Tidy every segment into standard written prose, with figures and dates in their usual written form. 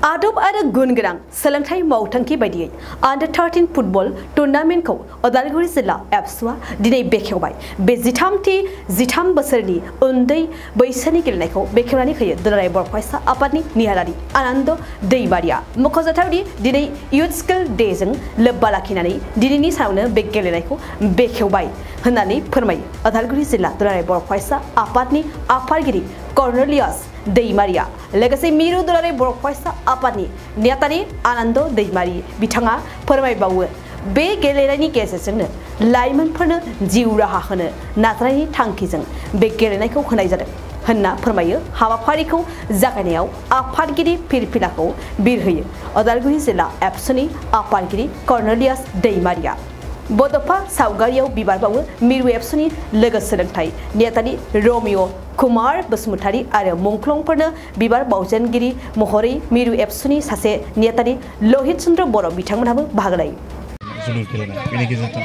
आद'ब आरो गुन गोनां सोलोंथाइ मावथांखि बायदियै अंडर 13 फुटबल टुर्नामेन्टखौ उदालगुरि जिल्ला एबसुआ दिनै बेखेवबाय। बे 13 बोसोरनि उन्दै बैसोनि गेलेनायखौ बेखेवनानै होयो दुलाराय बर' फरायसा आफादनि नेहाथारि आनन्द दैमारिया। मख'जाथावदि दिनै इयुथ स्किल डेजों लोब्बा लाखिनानै दिनैनि सानावनो बे गेलेनायखौ बेखेवबाय होननानै फोरमायो उदालगुरि जिल्ला दुलाराय बर' फरायसा आफादनि आफादगिरि कर्नेलियास दैमारिया। लोगोसे मिरु दुलाराय बर' फरायसा आफादनि नेहाथारि आनन्द दैमारि बिथाङा फोरमायबावो बे गेलेनायनि गेजेरजोंनो लाइमोनफोरनो जिउ राहा होनो नाजानायनि थांखिजों बे गेलेनायखौ होनाय जादों होनना फोरमायो। हाबाफारिखौ जागायनायाव आफादगिरि फिरफिलाखौ बिरहोयो उदालगुरि जिल्ला एबसुनि आफादगिरि कर्नेलियास दैमारिया। बड'फा सावगारियाव बिबार बावो मिरु एबसुनि लोगो सोलोंथाइ नेहाथारि रमिय' कुमार बसुमतारी आरो मुंख्लंफोरनो बिबार बावजेनगिरि महरै मिरु एबसुनि सासे नेहाथारि लहित चन्द्र बर' बिथांमोनहाबो बाहागो लायो। जोलुर गेलेनाय बेनि गेजेरजों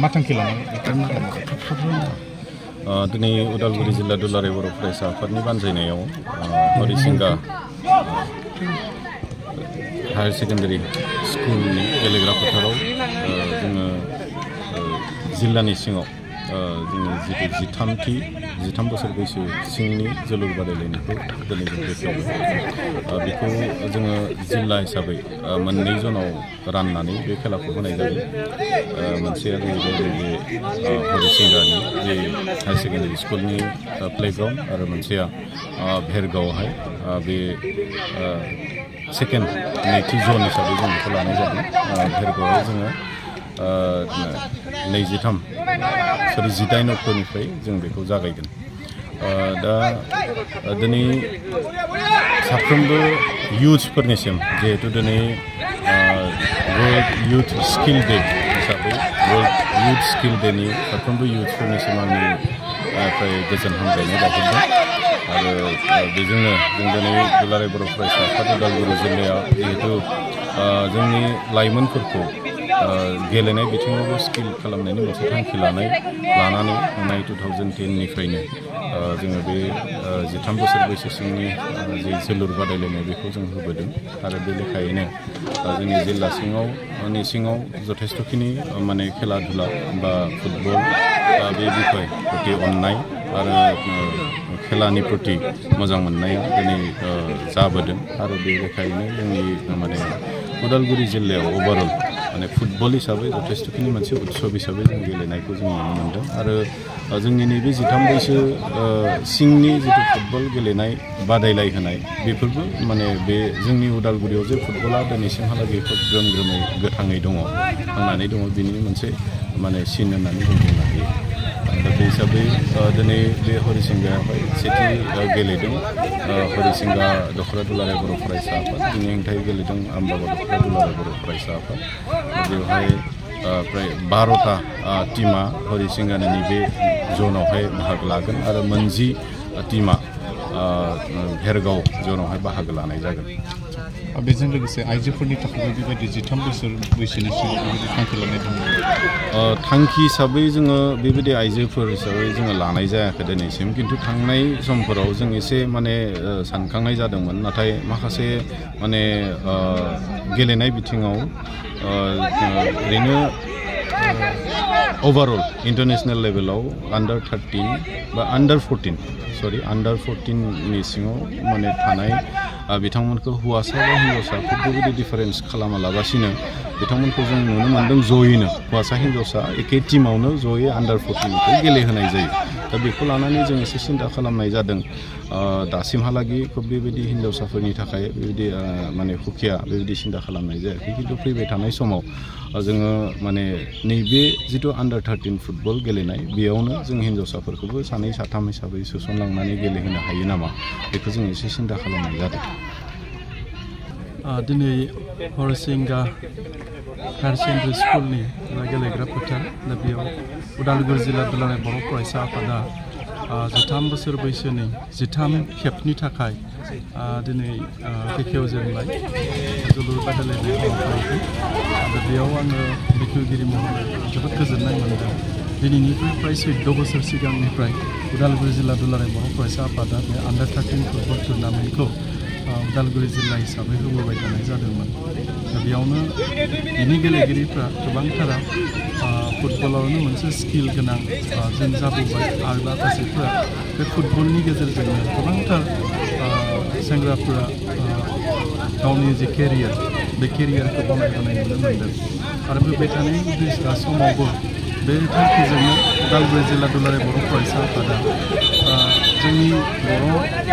मा थांखि लानानै दिनै उदालगुरि जिल्ला दुलाराय बर' फरायसा आफादनि बानजायनायाव हरिसिंगा हायार सेकेन्डारि स्कुलनि गेलेग्रा फोथाराव जोङो जिल्लानि सिङाव जोंनि जिथु 13 बोसोर बैसो सिंनि जोलुर बादायलायनायखौ दिनै जों बेखेवबाय। बेखौ जोङो जिल्ला हिसाबै मोननै जनाव राननानै बे खेलाखौ होनाय जायो। मोनसेया जाहैबाय बे हरिसिंगानि जे हायार सेकेन्डारि स्कुलनि प्लेग्राउन्ड आरो मोनसेया भेरगावआवहाय बे सेकेन्ड नैथि जन हिसाबै जों बेखौ लानाय जादों। भेरगावआव जोङो 18 अक्ट'निफ्राय जों बेखौ जागायगोन। दा दिनै साफ्रोमबो इयुथ्सफोरनिसिम जिहेतु दिनै वर्ल्ड इयुथ स्किल डे हिसाबै वर्ल्ड इयुथ स्किल डेनि साफ्रोमबो इयुथ्सफोरनिसिम आंनिफ्राय गोजोन हामलायनाय बावहरदों। आरो बेजोंनो जों दिनै दुलाराय बर' फरायसा आफाद उदालगुरि जिल्लाया जिहेतु जोंनि लाइमोनफोरखौ गेलेनाय बिथिङावबो स्किल खालामनायनि मोनसे थांखि लानानै थांनाय 2010निफ्रायनो जोङो बे 13 बोसोर बैसोसिमनि जे जोलुर बादायलायनाय बेखौ जों होबोदों। आरो बे लेखायैनो जोंनि जिल्ला सिङाव जथेस्थ'खिनि माने खेला धुला बा फुटबल बे बिखय प्रति अननाय आरो खेलानि प्रति मोजां मोननाया दिनै जाबोदों। आरो बे लेखायैनो जोंनि माने उदालगुरि जिल्लायाव अभारअल माने फुटबल हिसाबै जथेस्थ'खिनि मोनसे उत्सब हिसाबै जों गेलेनायखौ जों नुनो मोन्दों। आरो जोंनि नैबे 13 बैसो सिंनि जिथु फुटबल गेलेनाय बादायलायहोनाय बेफोरबो माने बे जोंनि उदालगुरियाव जे फुटबला दिनैसिमहालागै खोब ग्रोम ग्रोमै गोथाङै दङ थांनानै दङ बिनि मोनसे माने सिन होननानै जों बुंनो हायो। दा बे हिसाबै दिनै बे हरिसिंगायावहाय सेथि गेलेदों हरिसिंगा दख'रा दुलाराय बर' फरायसा आफाद। बिनि हेंथायै गेलेदों आमबागा दख'रा दुलाराय बर' फरायसा आफाद। बेवहाय प्राय 12टा टिमा हरिसिंगानि बे जनावहाय बाहागो लागोन आरो 10 टिमा भेरगाव जनावहाय बाहागो लानाय जागोन। बेजों लोगोसे आइजोफोरनि थाखाय बेबायदि 13 बोसोर बैसोनि सिगां बेबायदि थांखि लानाय दङ। थांखि हिसाबै जोङो बेबायदि आइजोफोर हिसाबै जोङो लानाय जायाखै दिनैसिम। खिन्थु थांनाय समफोराव जों एसे माने सानखांनाय जादोंमोन। नाथाय माखासे माने गेलेनाय बिथिङाव ओरैनो ओभारअल इन्टारनेशनेल लेभेलाव अंडर 14नि सिङाव माने थानाय बिथांमोनखौ हौवासा बा हिन्जावसाखौ बेबायदि डिफारेन्स खालामालाबासिनो बिथांमोनखौ जों नुनो मोन्दों जयैनो हौवासा हिन्जावसा एखे टिमावनो जयै अंडर 14खौ गेलेहोनाय जायो। दा बेखौ लानानै जों एसे सिन्था खालामनाय जादों। दासिमहालागै खोब बेबायदि हिन्जावसाफोरनि थाखाय बेबायदि माने हुखिया बेबायदि सिन्था खालामनाय जायाखै। खिन्थु फैबाय थानाय समाव जोङो माने नैबे जिथु अंडर 13 फुटबल गेलेनाय बेयावनो जों हिन्जावसाफोरखौबो 2 3 हिसाबै सोसनलांनानै गेलेहोनो हायो नामा बेखौ जों एसे सिन्था खालामनाय जादों। दिनै हरिसिंगा हायार सेकेन्डारि स्कुलनि गेलेग्रा फोथार दा बेयाव उदालगुरि जिल्ला दुलाराय बर' फरायसा आफादा 13 बोसोर बैसोनि 13 खेबनि थाखाय दिनै बेखेवजेनबाय जोलुर बादायलायनाय हाबाफारिखौ। दा बेयाव आङो बेखेवगिरि महरै जोबोद गोजोननाय मोनदों। दिनैनिफ्राय प्राय 14 बोसोर सिगांनिफ्राय उदालगुरि जिल्ला दुलाराय बर' फरायसा आफादा बे अंडर 13 फुटबल टुर्नामेन्टखौ उदालगुरि जिल्ला हिसाबै होबोबाय थानाय जादोंमोन दा बेयावनो बिनि गेलेगिरिफ्रा गोबांथारा फुटबलावनो मोनसे स्किल गोनां जों जाबोबाय आरो माखासेफ्रा बे फुटबलनि गेजेरजोंनो गोबांथार सेंग्राफोरा गावनि जे केरियार बे केरियारखौ बानायबोनाय नुनो मोन्दों आरो फैबाय थानाय समावबो बे थांखिजोंनो उदालगुरि जिल्ला दुलाराय बर' फरायसा आफादा जोंनि बर'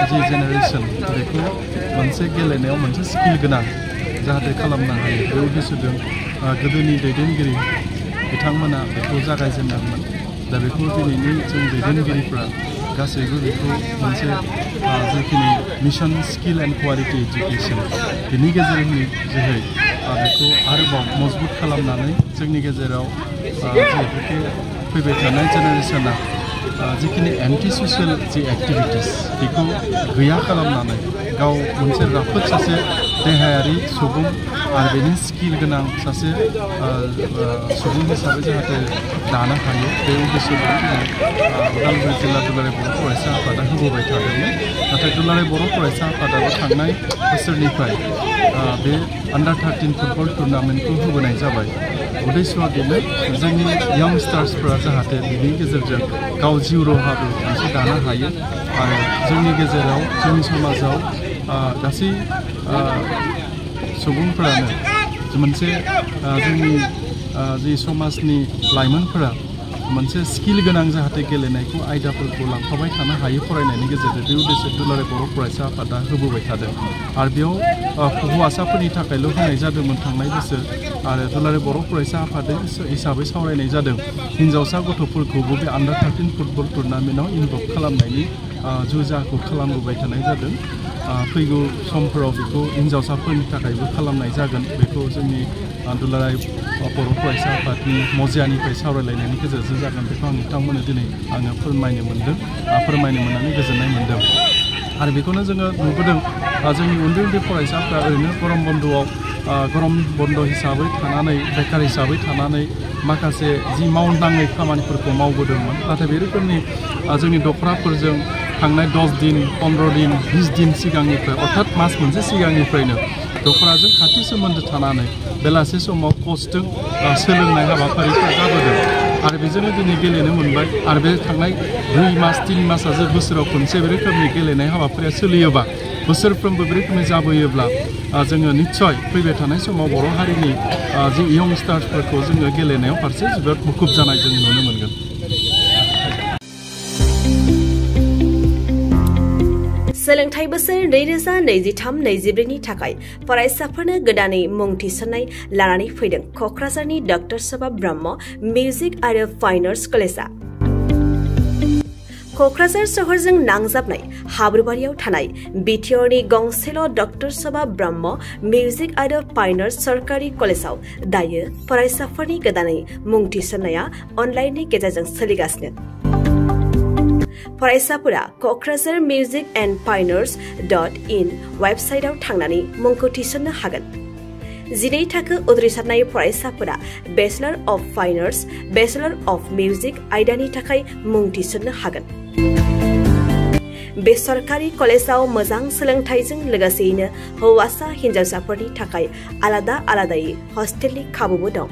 जि जेनेरेसन बेखौ मोनसे गेलेनायाव मोनसे स्किल गोनां जाहाथे खालामनो हायो बे उद्देश्यजों गोदोनि दैदेनगिरि बिथांमोना बेखौ जागायजेनदोंमोन दा बेखौ दिनैनि जों दैदेनगिरिफ्रा गासैबो बेखौ मोनसे जिखिनि mission skill and quality education बिनि गेजेरनि जोहै बेखौ आरोबाव मजबुत खालामनानै जोंनि गेजेराव जिहेतुके फैबाय थानाय जेनेरेसना जिखिनि एन्टि ससियेल जि एक्टिभिटिस बेखौ गैया खालामनानै गाव मोनसे राफोद सासे देहायारि सुबुं आरो बेनि स्किल गोनां सासे सुबुं हिसाबै जाहाथे दानो हायो बे उद्देश्यजों उदालगुरि जिल्ला दुलाराय बर' फरायसा आफादा होबोबाय थादोंमोन नाथाय दुलाराय बर' फरायसा आफादाबो थांनाय बोसोरनिफ्राय बे आन्डार 13 फुटबल टुर्नामेन्टखौ होबोनाय जाबाय उद्देश्यआ बेनो जोंनि यंगस्टार्सफोरा जाहाथे बिनि गेजेरजों गाव जिउ राहाबो मोनसे दानो हायो आरो जोंनि गेजेराव जोंनि समाजाव गासै सुबुंफोरानो मोनसे जोंनि जि समाजनि लाइमोनफोरा मोनसे स्किल गोनां जाहाथे गेलेनायखौ आयदाफोरखौ लांफाबाय थानो हायो फरायनायनि गेजेरजों बे उद्देश्य दुलाराय बर' फरायसा आफादा होबोबाय थादों आरो बेयाव हौवासाफोरनि थाखायल' होनाय जादोंमोन थांनाय बोसोर आरो दुलाराय बर' फरायसा आफाद हिसाबै सावरायनाय जादों हिन्जावसा गथ'फोरखौबो बे आन्डार 13 फुटबल टुर्नामेन्टआव इनभल्भ खालामनायनि जुजाखौ खालामबोबाय थानाय जादों फैगौ समफोराव बेखौ हिन्जावसाफोरनि थाखायबो खालामनाय जागोन बेखौ जोंनि दुलाराय बर' फरायसा आफादनि मजियानिफ्राय सावरायलायनायनि गेजेरजों जागोन बेखौ आं नोंथांमोननो दिनै आङो फोरमायनो मोननानै गोजोननाय मोन्दों आरो बेखौनो जोङो नुबोदों जोंनि उन्दै उन्दै फरायसाफ्रा ओरैनो गरम बन्द हिसाबै थानानै बेकार हिसाबै थानानै माखासे जि मावनाङै खामानिफोरखौ मावबोदोंमोन नाथाय बे रोखोमनि जोंनि दखराफोरजों थांनाय 10 दिन 15 दिन 20 दिन सिगांनिफ्राय अर्थात मास मोनसे सिगांनिफ्रायनो दखराजों खाथि सोमोन्दो थानानै बेलासे समाव कचजों सोलोंनाय हाबाफारिफोरा जाबोदों आरो बेजोंनो दिनै गेलेनो मोनबाय आरो बे थांनाय 2 मास 3 मासआसो बोसोराव खनसे बे रोखोमनि गेलेनाय हाबाफारिया सोलियोबा बोसोरफ्रोमबो बे रोखोमनि जाबोयोब्ला जोङो निस्सय फैबाय थानाय समाव बर' हारिनि जि यंगस्टार्सफोरखौ जोङो गेलेनायाव फारसे जोबोद मुखुब जानाय जों नुनो मोनगोन सोलोंथाइ बोसोर 2023-24 नि थाखाय फरायसाफोरनो गोदानै मुं थिसननाय लानानै फैदों क'क्राझारनि डक्टर सभा ब्रह्म मिउजिक आरो फाइन आर्ट्स कलेजआ क'क्राझार सहरजों नांजाबनाय हाब्रुबारियाव थानाय बिटिआरनि गंसेल' डक्टर सभा ब्रह्म मिउजिक आरो फाइन आर्ट्स सरकारि कलेजआव दायो फरायसाफोरनि गोदानै मुं थिसननाया अनलाइननि गेजेरजों सोलिगासिनो फरायसाफोरा क'क्राझार मिउजिक एन्ड फाइन आर्ट्स.in वेबसाइटआव थांनानै मुंखौ थिसननो हागोन 12 थाखो उद्रिसारनाय फरायसाफोरा bachelor of fine arts bachelor of music आयदानि थाखाय मुं थिसननो हागोन बे सरकारि कलेजआव मोजां सोलोंथाइजों लोगोसेयैनो हौवासा हिन्जावसाफोरनि थाखाय आलादा आलादायै हस्टेलनि खाबुबो दं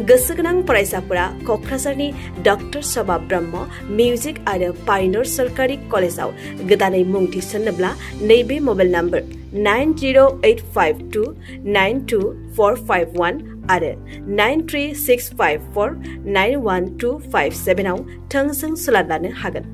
गोसो गोनां फरायसाफोरा क'क्राझारनि डक्टर सभा ब्रह्म मिउजिक आरो फाइन आर्ट्स सरकारि कलेजआव गोदानै मुं थिसननोब्ला नैबे मबाइल नम्बर 9085292451 आरो 936549127 आव थोंजों सुलाद लानो हागोन